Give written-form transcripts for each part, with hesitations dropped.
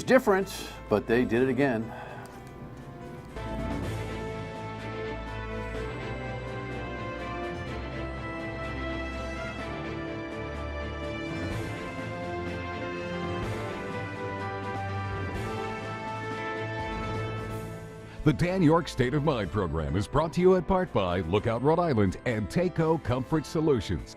Different, but they did it again. The Dan York State of Mind program is brought to you in part by Lookout Rhode Island and Taco Comfort Solutions.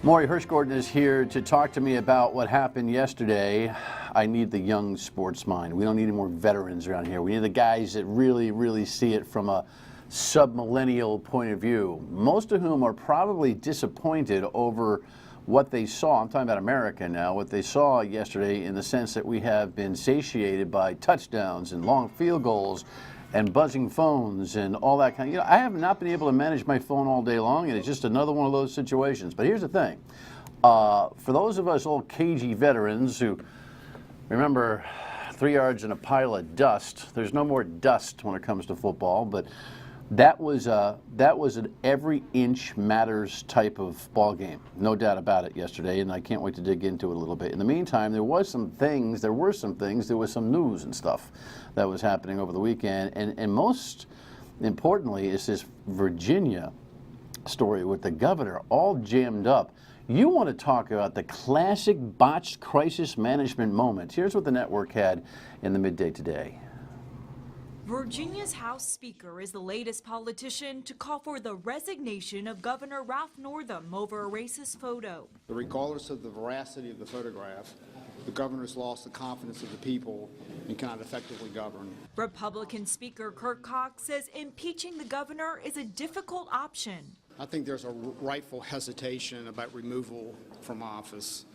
Morey Hershgordon is here to talk to me about what happened yesterday. I need the young sports mind. We don't need any more veterans around here. We need the guys that really see it from a sub-millennial point of view, most of whom are probably disappointed over what they saw. I'm talking about America now, what they saw yesterday, in the sense that we have been satiated by touchdowns and long field goals and buzzing phones and all that kind of, I have not been able to manage my phone all day long, and it's just another one of those situations. But here's the thing. For those of us old cagey veterans who remember 3 yards in a pile of dust, there's no more dust when it comes to football, but that was an every inch matters type of ball game, no doubt about it yesterday, and I can't wait to dig into it a little bit. In the meantime, there were some things, there was some news and stuff that was happening over the weekend, and most importantly is this Virginia story with the governor all jammed up. You want to talk about the classic botched crisis management moment. Here's what the network had in the midday today. Virginia's House Speaker is the latest politician to call for the resignation of Governor Ralph Northam over a racist photo. Regardless of the veracity of the photograph, the governor's lost the confidence of the people and cannot effectively govern. Republican Speaker Kirk Cox says impeaching the governor is a difficult option. I think there's a rightful hesitation about removal from office,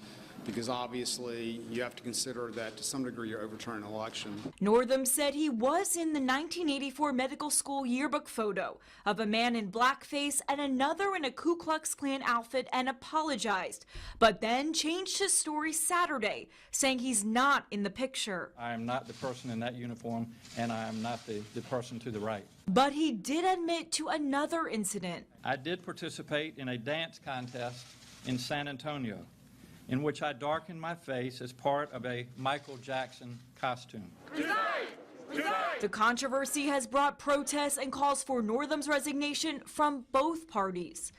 because obviously you have to consider that to some degree you're overturning an election. Northam said he was in the 1984 medical school yearbook photo of a man in blackface and another in a Ku Klux Klan outfit and apologized, but then changed his story Saturday, saying he's not in the picture. I am not the person in that uniform, and I am not the person to the right. But he did admit to another incident. I did participate in a dance contest in San Antonio, in which I darkened my face as part of a Michael Jackson costume. The controversy has brought protests and calls for Northam's resignation from both parties.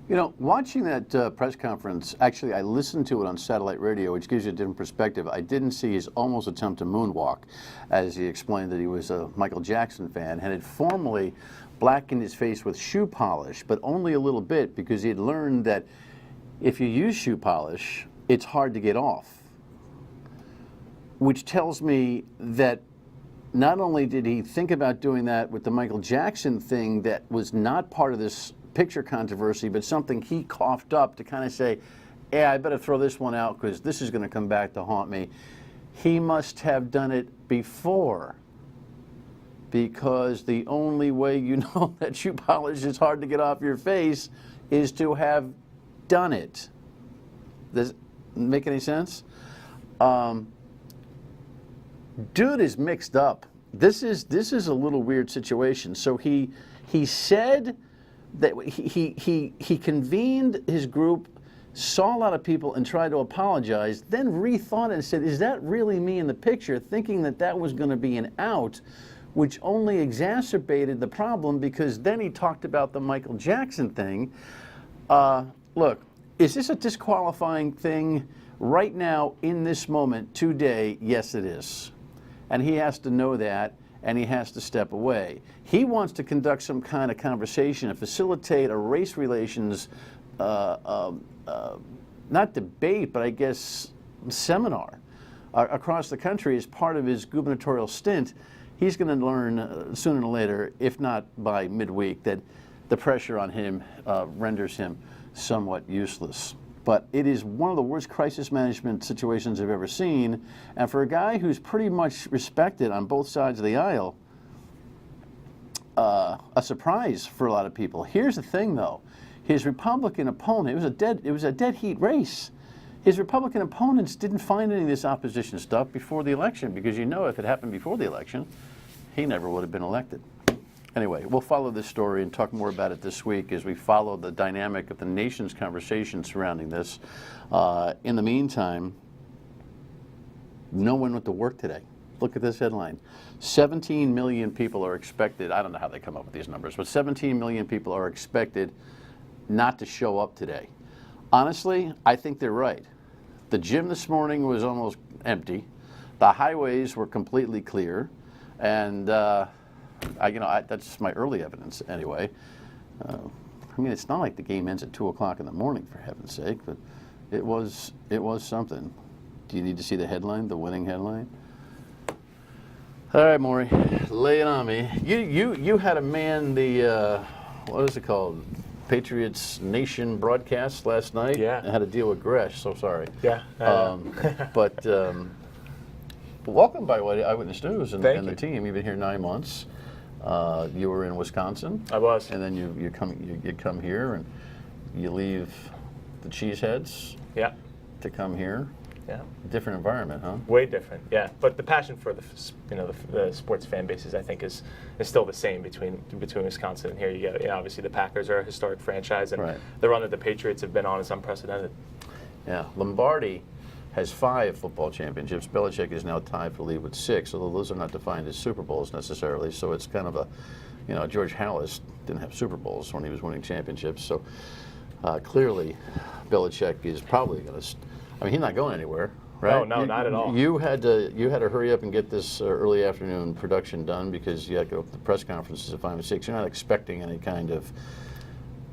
You know, watching that press conference, actually I listened to it on satellite radio, which gives you a different perspective. I didn't see his almost attempt to moonwalk, as he explained that he was a Michael Jackson fan and had formally blackened his face with shoe polish, but only a little bit, because he had learned that if you use shoe polish, it's hard to get off, which tells me that not only did he think about doing that with the Michael Jackson thing that was not part of this picture controversy, but something he coughed up to kind of say, yeah, I better throw this one out because this is going to come back to haunt me. He must have done it before, because the only way you know that shoe polish is hard to get off your face is to have done it. Does it make any sense? Dude is mixed up. This is a little weird situation. So he said that he convened his group, saw a lot of people and tried to apologize, then rethought it and said, is that really me in the picture, thinking that that was going to be an out, which only exacerbated the problem, because then he talked about the Michael Jackson thing. Look, is this a disqualifying thing right now in this moment today? Yes, it is. And he has to know that, and he has to step away. He wants to conduct some kind of conversation and facilitate a race relations, not debate, but I guess seminar across the country as part of his gubernatorial stint. He's going to learn sooner or later, if not by midweek, that the pressure on him renders him somewhat useless. But it is one of the worst crisis management situations I've ever seen, and for a guy who's pretty much respected on both sides of the aisle, a surprise for a lot of people. Here's the thing, though: his Republican opponent, it was a dead heat race. His Republican opponents didn't find any of this opposition stuff before the election, because you know if it happened before the election, he never would have been elected. Anyway, we'll follow this story and talk more about it this week as we follow the dynamic of the nation's conversation surrounding this. In the meantime, No one went to work today. Look at this headline. 17 million people are expected, I don't know how they come up with these numbers, but 17 million people are expected not to show up today. Honestly, I think they're right. The gym this morning was almost empty. The highways were completely clear. And, that's my early evidence anyway. I mean, it's not like the game ends at 2 o'clock in the morning, for heaven's sake, but it was something. Do you need to see the headline, the winning headline? All right, Morey, lay it on me. You had to man the what is it called? Patriots Nation broadcast last night. Yeah. I had to deal with Gresh. So sorry. Yeah. But welcome, by the way, to Eyewitness News and Thank the you. team. You've been here 9 months. You were in Wisconsin. I was. And then you come here and you leave the Cheeseheads Yeah. to come here. Yeah. Different environment, huh? Way different. Yeah. But the passion for the sports fan bases, I think, is still the same between Wisconsin and here. You get, obviously the Packers are a historic franchise, and Right. the run that the Patriots have been on is unprecedented. Yeah. Lombardi has 5 football championships. Belichick is now tied for the lead with 6, although those are not defined as Super Bowls necessarily. So it's kind of a, George Halas didn't have Super Bowls when he was winning championships. So clearly, Belichick is probably going to. I mean, he's not going anywhere, right? No, not at all. You had to hurry up and get this early afternoon production done because you had to go to the press conferences at 5 and 6. You're not expecting any kind of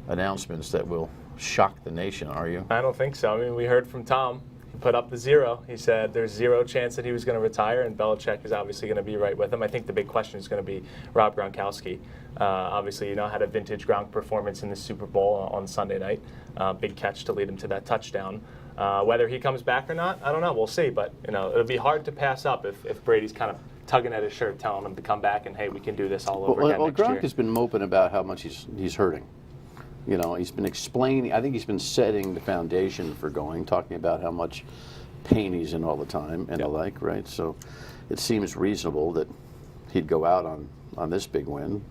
announcements that will shock the nation, are you? I don't think so. I mean, we heard from Tom. He put up the 0. He said there's 0 chance that he was going to retire, and Belichick is obviously going to be right with him. I think the big question is going to be Rob Gronkowski. Obviously, had a vintage Gronk performance in the Super Bowl on Sunday night. Big catch to lead him to that touchdown. Whether he comes back or not, I don't know. We'll see. But, it'll be hard to pass up if Brady's kind of tugging at his shirt, telling him to come back and, hey, we can do this all over again next Gronk year. has been moping about how much he's hurting. He's been explaining. I think he's been setting the foundation for talking about how much pain he's in all the time and the like, right? So it seems reasonable that he'd go out on this big win.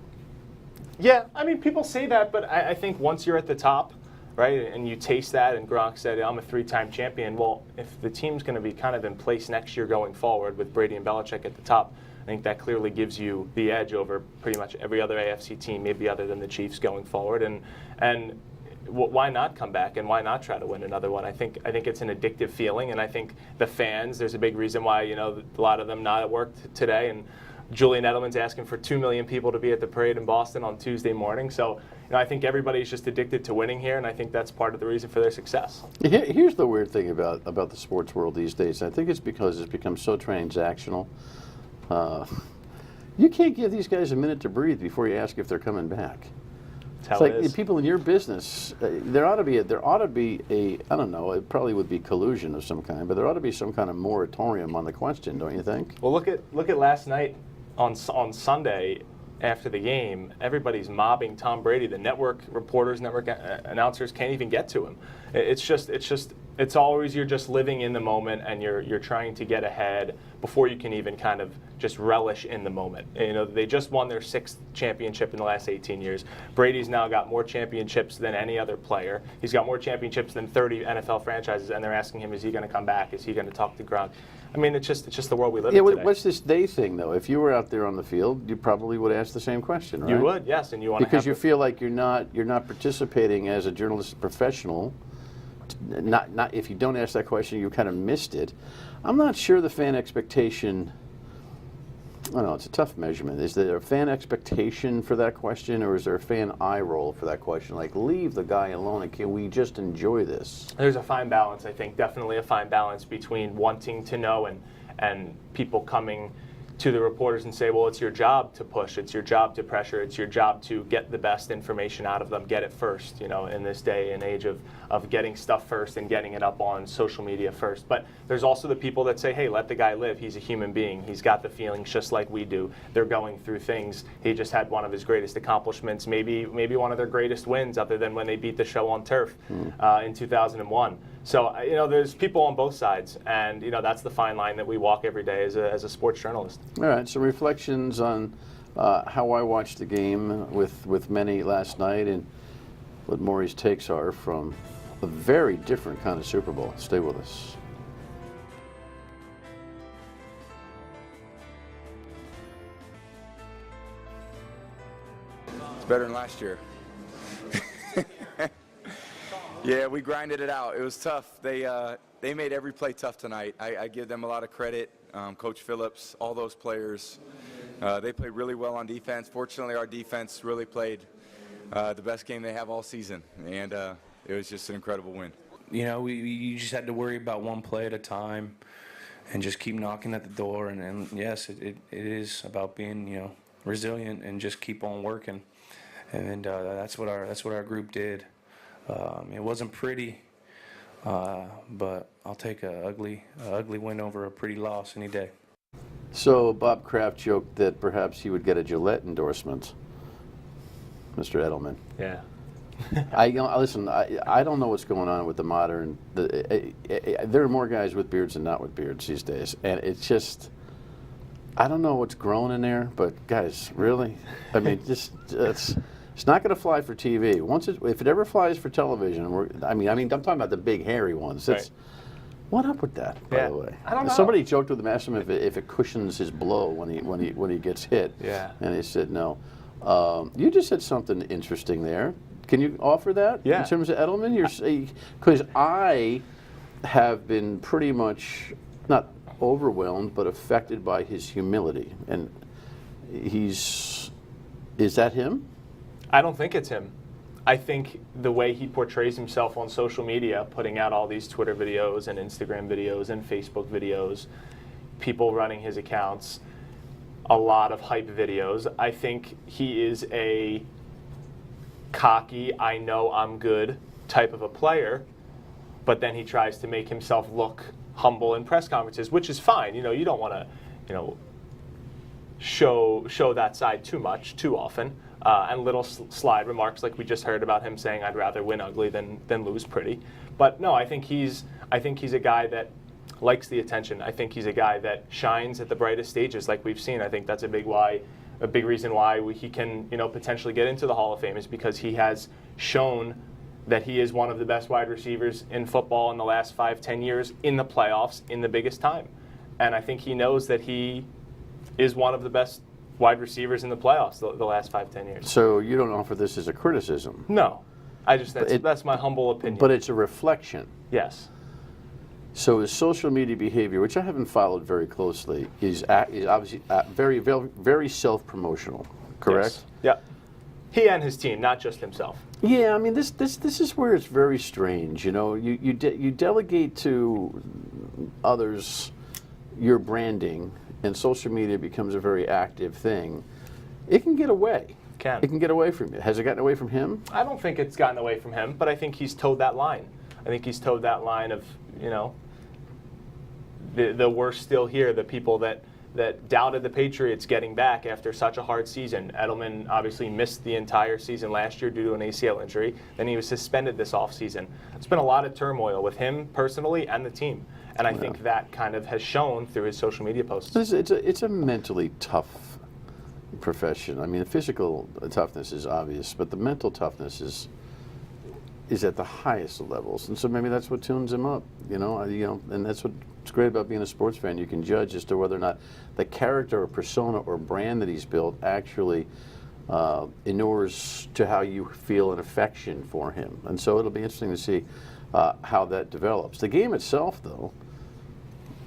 Yeah, I mean, people say that, but I think once you're at the top, right, and you taste that, and Gronk said, I'm a 3-time champion, well, if the team's going to be kind of in place next year going forward with Brady and Belichick at the top, I think that clearly gives you the edge over pretty much every other AFC team, maybe other than the Chiefs going forward. And why not come back and why not try to win another one? I think it's an addictive feeling, and I think the fans, there's a big reason why, a lot of them not at work today, and Julian Edelman's asking for 2 million people to be at the parade in Boston on Tuesday morning. So, I think everybody's just addicted to winning here, and I think that's part of the reason for their success. Here's the weird thing about the sports world these days. I think it's because it's become so transactional. You can't give these guys a minute to breathe before you ask if they're coming back. That's It's how it is. people in your business. There ought to be a I don't know. It probably would be collusion of some kind, but there ought to be some kind of moratorium on the question, don't you think? Well, look at last night on Sunday after the game. Everybody's mobbing Tom Brady. The network reporters, network announcers can't even get to him. It's always you're just living in the moment, and you're trying to get ahead before you can even kind of just relish in the moment. They just won their 6th championship in the last 18 years. Brady's now got more championships than any other player. He's got more championships than 30 NFL franchises, and they're asking him, is he going to come back? Is he going to talk to Gronk? I mean, it's just the world we live in today. What's this day thing, though? If you were out there on the field, you probably would ask the same question, right? You would, yes, and you want to because you feel like you're not participating as a journalistic professional. Not if you don't ask that question, you kind of missed it. I'm not sure the fan expectation. I don't know, it's a tough measurement. Is there a fan expectation for that question, or is there a fan eye roll for that question? Like, leave the guy alone, and can we just enjoy this? There's a fine balance, I think, definitely a fine balance between wanting to know and people coming to the reporters and say, well, it's your job to push, it's your job to pressure, it's your job to get the best information out of them, get it first, in this day and age of getting stuff first and getting it up on social media first. But there's also the people that say, hey, let the guy live, he's a human being, he's got the feelings just like we do, they're going through things, he just had one of his greatest accomplishments, maybe one of their greatest wins other than when they beat the show on turf in 2001. So, there's people on both sides, and, that's the fine line that we walk every day as a sports journalist. All right, some reflections on how I watched the game with many last night and what Morey's takes are from a very different kind of Super Bowl. Stay with us. It's better than last year. Yeah, we grinded it out. It was tough. They made every play tough tonight. I give them a lot of credit. Coach Phillips, all those players. They played really well on defense. Fortunately, our defense really played the best game they have all season, and it was just an incredible win. You know, you just had to worry about one play at a time and just keep knocking at the door. And yes, it is about being, you know, resilient and just keep on working. And that's what our group did. It wasn't pretty, but I'll take a ugly win over a pretty loss any day. So Bob Kraft joked that perhaps he would get a Gillette endorsement, Mr. Edelman. Yeah. Listen, I don't know what's going on with the modern. There are more guys with beards than not with beards these days, and it's just, I don't know what's growing in there. But guys, really, I mean, it's not going to fly for TV. If it ever flies for television, I mean, I'm talking about the big hairy ones. Right. What up with that, by the way? I don't know. Somebody joked with him, asked him if it cushions his blow when he gets hit. Yeah. And he said no. You just said something interesting there. Can you offer that in terms of Edelman? Because I have been pretty much not overwhelmed, but affected by his humility, and is that him? I don't think it's him. I think the way he portrays himself on social media, putting out all these Twitter videos and Instagram videos and Facebook videos, people running his accounts, a lot of hype videos. I think he is a cocky, I know I'm good type of a player, but then he tries to make himself look humble in press conferences, which is fine. You know, you don't want to, you know, show that side too much, too often. And little slide remarks like we just heard about him saying, I'd rather win ugly than lose pretty. But no, I think he's a guy that likes the attention. I think he's a guy that shines at the brightest stages like we've seen. I think that's a big reason why he can, you know, potentially get into the Hall of Fame is because he has shown that he is one of the best wide receivers in football in the last 5-10 years in the playoffs in the biggest time. And I think he knows that he is one of the best wide receivers in the playoffs the last 5-10 years. So you don't offer this as a criticism? No. That's my humble opinion. But it's a reflection. Yes. So his social media behavior, which I haven't followed very closely, is obviously very, very, very self-promotional, correct? Yes. Yeah. He and his team, not just himself. Yeah, I mean, this is where it's very strange. You know, you delegate to others your branding, and social media becomes a very active thing. It can get away. It can get away from you. Has it gotten away from him? I don't think it's gotten away from him, but I think he's towed that line. I think he's towed that line of, you know, the worst still here, the people that doubted the Patriots getting back after such a hard season. Edelman obviously missed the entire season last year due to an ACL injury. Then he was suspended this offseason. It's been a lot of turmoil with him personally and the team. And I think that kind of has shown through his social media posts. It's a mentally tough profession. I mean, the physical toughness is obvious, but the mental toughness is at the highest of levels. And so maybe that's what tunes him up, you know, and that's what's great about being a sports fan. You can judge as to whether or not the character or persona or brand that he's built actually inures to how you feel an affection for him. And so it'll be interesting to see how that develops. The game itself, though,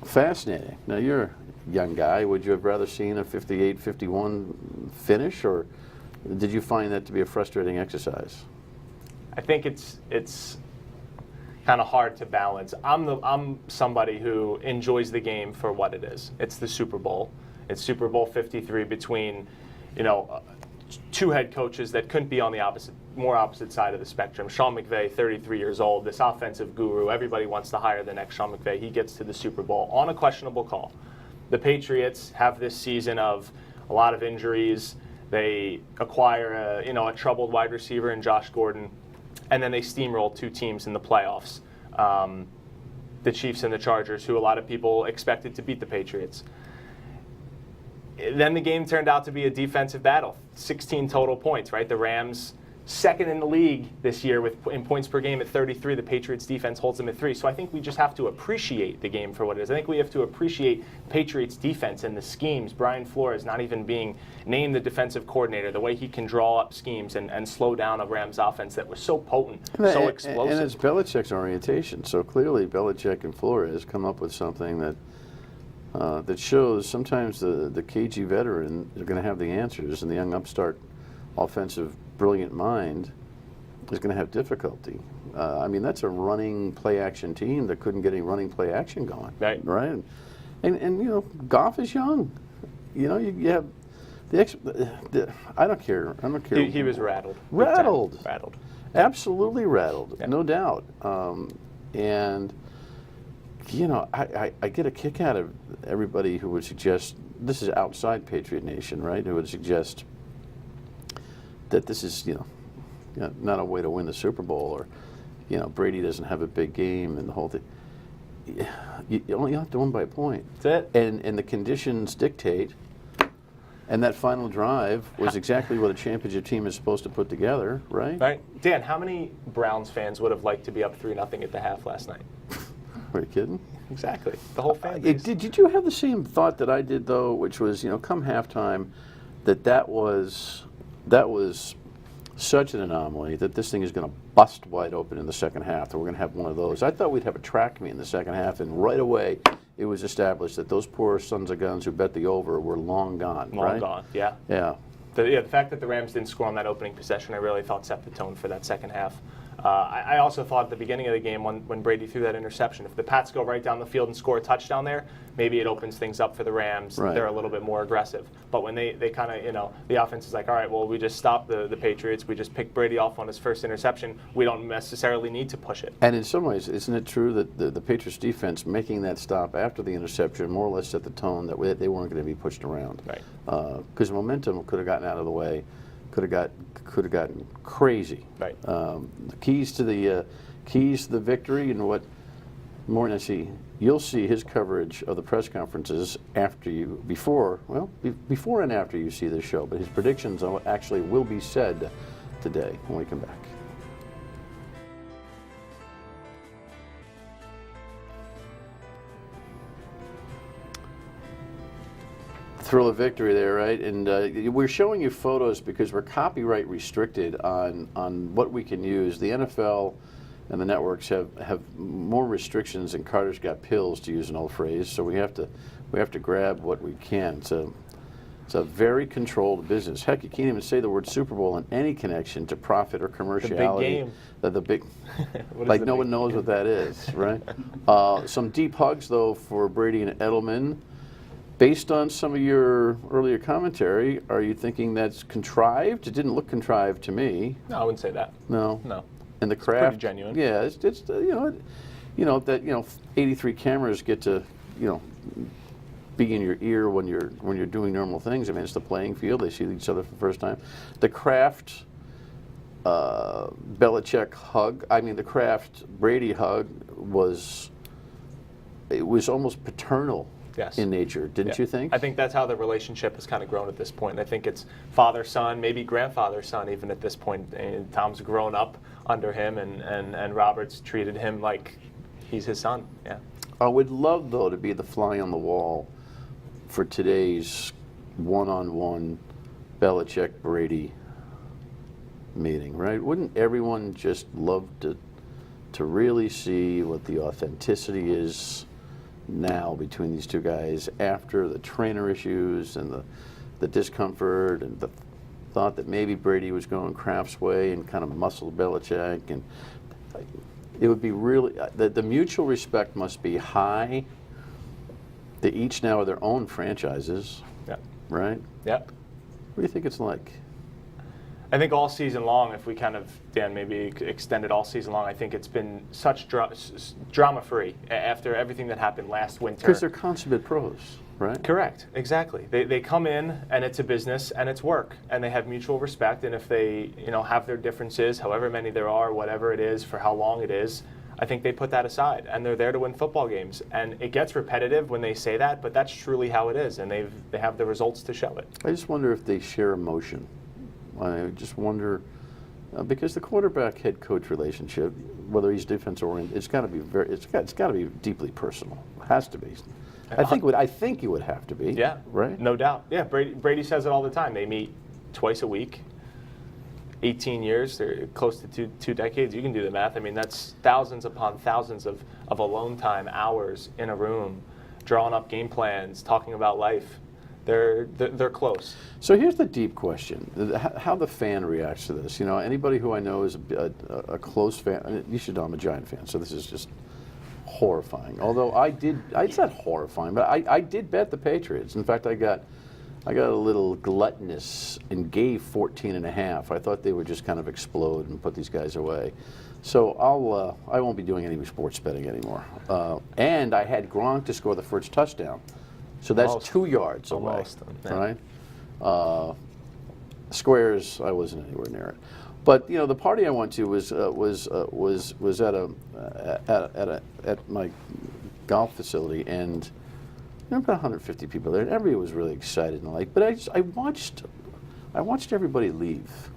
fascinating. Now, you're a young guy. Would you have rather seen a 58-51 finish, or did you find that to be a frustrating exercise? I think it's kind of hard to balance. I'm somebody who enjoys the game for what it is. It's the Super Bowl. It's Super Bowl 53 between, you know, two head coaches that couldn't be on the more opposite side of the spectrum. Sean McVay, 33 years old, this offensive guru. Everybody wants to hire the next Sean McVay. He gets to the Super Bowl on a questionable call. The Patriots have this season of a lot of injuries. They acquire a troubled wide receiver in Josh Gordon, and then they steamroll two teams in the playoffs, the Chiefs and the Chargers, who a lot of people expected to beat the Patriots. Then the game turned out to be a defensive battle, 16 total points, right? The Rams second in the league this year in points per game at 33. The Patriots defense holds them at 3. So I think we just have to appreciate the game for what it is. I think we have to appreciate Patriots defense and the schemes. Brian Flores not even being named the defensive coordinator, the way he can draw up schemes and slow down a Rams offense that was so potent, so explosive. And it's Belichick's orientation. So clearly Belichick and Flores come up with something that that shows sometimes the cagey veteran is going to have the answers, and the young upstart offensive brilliant mind is going to have difficulty. I mean, that's a running play-action team that couldn't get any running play-action going. Right. Right? And you know, Goff is young. You know, you have I don't care. He was rattled. Rattled. Rattled. Absolutely rattled, Yeah. no doubt. And you know, I get a kick out of everybody who would suggest, this is outside Patriot Nation, right, who would suggest that this is, you know, not a way to win the Super Bowl, or, you know, Brady doesn't have a big game and the whole thing. You only have to win by a point. That's it. And the conditions dictate, and that final drive was exactly what a championship team is supposed to put together, right? Right. Dan, how many Browns fans would have liked to be up 3-0 at the half last night? Are you kidding? Exactly. The whole fan base. Did you have the same thought that I did, though, which was, you know, come halftime, that was such an anomaly that this thing is going to bust wide open in the second half, that we're going to have one of those. I thought we'd have a track meet in the second half, and right away it was established that those poor sons of guns who bet the over were long gone. Long gone, yeah. Yeah. The fact that the Rams didn't score on that opening possession, I really thought set the tone for that second half. I also thought at the beginning of the game when Brady threw that interception, if the Pats go right down the field and score a touchdown there, maybe it opens things up for the Rams. Right. They're a little bit more aggressive. But when they kind of, you know, the offense is like, all right, well, we just stopped the Patriots. We just picked Brady off on his first interception. We don't necessarily need to push it. And in some ways, isn't it true that the Patriots defense making that stop after the interception more or less set the tone that they weren't going to be pushed around? Right. Because momentum could have gotten out of the way, could have gotten crazy. Right. The keys to the victory, and what more than you'll see his coverage of the press conferences before and after you see this show. But his predictions actually will be said today when we come back. Thrill of victory there, right? And we're showing you photos because we're copyright restricted on what we can use. The NFL and the networks have more restrictions than Carter's got pills, to use an old phrase. So we have to grab what we can. So it's a very controlled business. Heck, you can't even say the word Super Bowl in any connection to profit or commerciality. The big game. The big, like no one knows what that is, right? Some deep hugs though for Brady and Edelman. Based on some of your earlier commentary, are you thinking that's contrived? It didn't look contrived to me. No, I wouldn't say that. No. No. And the It's craft, pretty genuine. Yeah, it's you know that 83 cameras get to be in your ear when you're doing normal things. I mean, it's the playing field. They see each other for the first time. The Kraft Belichick hug. I mean, the Kraft Brady hug was almost paternal. Yes. In nature, didn't you think? I think that's how the relationship has kind of grown at this point. I think it's father-son, maybe grandfather-son even at this point. And Tom's grown up under him, and Robert's treated him like he's his son. Yeah. I would love, though, to be the fly on the wall for today's one-on-one Belichick-Brady meeting, right? Wouldn't everyone just love to really see what the authenticity is now between these two guys after the trainer issues and the discomfort and the thought that maybe Brady was going Kraft's way and kind of muscle Belichick, and it would be really the mutual respect must be high. They each now are their own franchises. Yeah. Right? Yeah. What do you think it's like? I think all season long, if we kind of, Dan, maybe extend it all season long, I think it's been such drama-free after everything that happened last winter. Because they're consummate pros, right? Correct, exactly. They come in, and it's a business, and it's work, and they have mutual respect, and if they have their differences, however many there are, whatever it is, for how long it is, I think they put that aside, and they're there to win football games. And it gets repetitive when they say that, but that's truly how it is, and they have the results to show it. I just wonder if they share emotion. I just wonder Because the quarterback-head coach relationship, whether he's defense oriented, it's got to be it's got to be deeply personal. It has to be. I think it would have to be. Yeah, right. No doubt. Yeah, Brady says it all the time. They meet twice a week. 18 years, they're close to two decades. You can do the math. I mean, that's thousands upon thousands of alone time, hours in a room, drawing up game plans, talking about life. They're close. So here's the deep question: how the fan reacts to this. You know, anybody who I know is a close fan. You should know I'm a Giant fan, so this is just horrifying. Although it's not horrifying, but I did bet the Patriots. In fact, I got a little gluttonous and gave 14.5. I thought they would just kind of explode and put these guys away. So I won't be doing any sports betting anymore. And I had Gronk to score the first touchdown. So that's Almost. 2 yards away, Almost, yeah. right? Squares, I wasn't anywhere near it. But you know, the party I went to was at my golf facility, and there were about 150 people there, and everybody was really excited and like. But I watched everybody leave.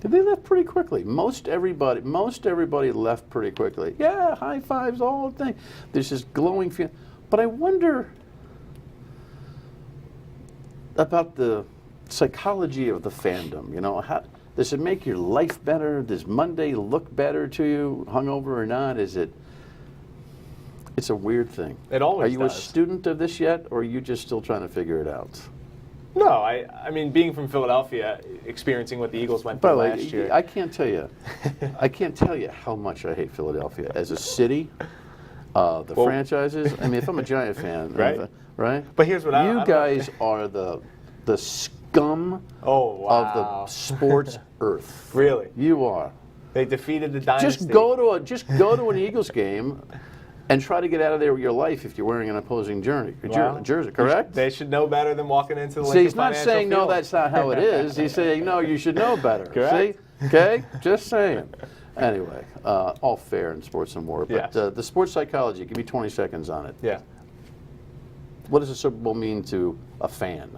They left pretty quickly. Most everybody left pretty quickly. Yeah, high fives, all the thing. There's this glowing feeling. But I wonder about the psychology of the fandom. You know, how does it make your life better? Does Monday look better to you, hungover or not? It's a weird thing. It always Are you does. a student of this yet, or are you just still trying to figure it out? No, I mean, being from Philadelphia, experiencing what the Eagles went By through the way, last year. I can't tell you how much I hate Philadelphia as a city. The franchises. I mean, if I'm a Giant fan, Right. Right. But here's what you guys are the scum Oh, wow. of the sports earth. Really? You are. They defeated the dynasty. Just go to an Eagles game and try to get out of there with your life if you're wearing an opposing jersey, correct? They should know better than walking into the See, Lincoln he's not Financial saying no, Field. that's not how it is. He's saying no, you should know better. Correct. See? Okay? Just saying. Anyway, all fair in sports and more. But Yes. the sports psychology, give me 20 seconds on it. Yeah. What does the Super Bowl mean to a fan?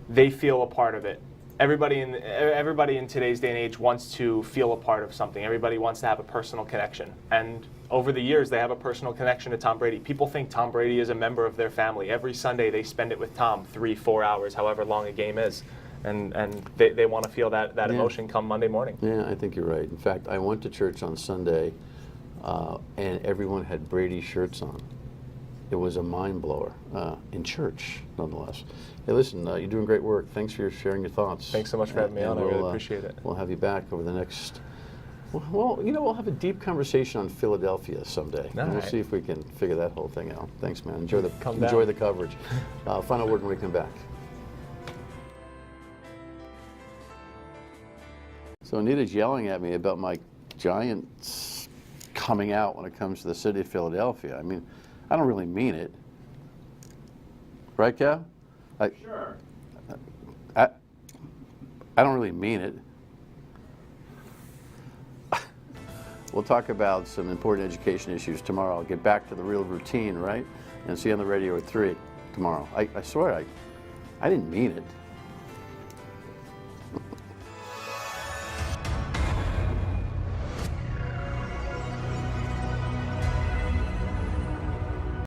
They feel a part of it. Everybody in today's day and age wants to feel a part of something. Everybody wants to have a personal connection. And over the years, they have a personal connection to Tom Brady. People think Tom Brady is a member of their family. Every Sunday, they spend it with Tom, 3-4 hours, however long a game is. And they want to feel that emotion come Monday morning. Yeah, I think you're right. In fact, I went to church on Sunday, and everyone had Brady shirts on. It was a mind blower in church, nonetheless. Hey, listen, you're doing great work. Thanks for sharing your thoughts. Thanks so much for having me on. I really appreciate it. We'll have you back over the next. Well, you know, we'll have a deep conversation on Philadelphia someday. All And we'll right. see if we can figure that whole thing out. Thanks, man. Enjoy the down. coverage. Final word when we come back. So Anita's yelling at me about my Giants coming out when it comes to the city of Philadelphia. I mean, I don't really mean it. Right, Kev? Sure. I don't really mean it. We'll talk about some important education issues tomorrow. I'll get back to the real routine, right? And see you on the radio at 3 tomorrow. I swear, I didn't mean it.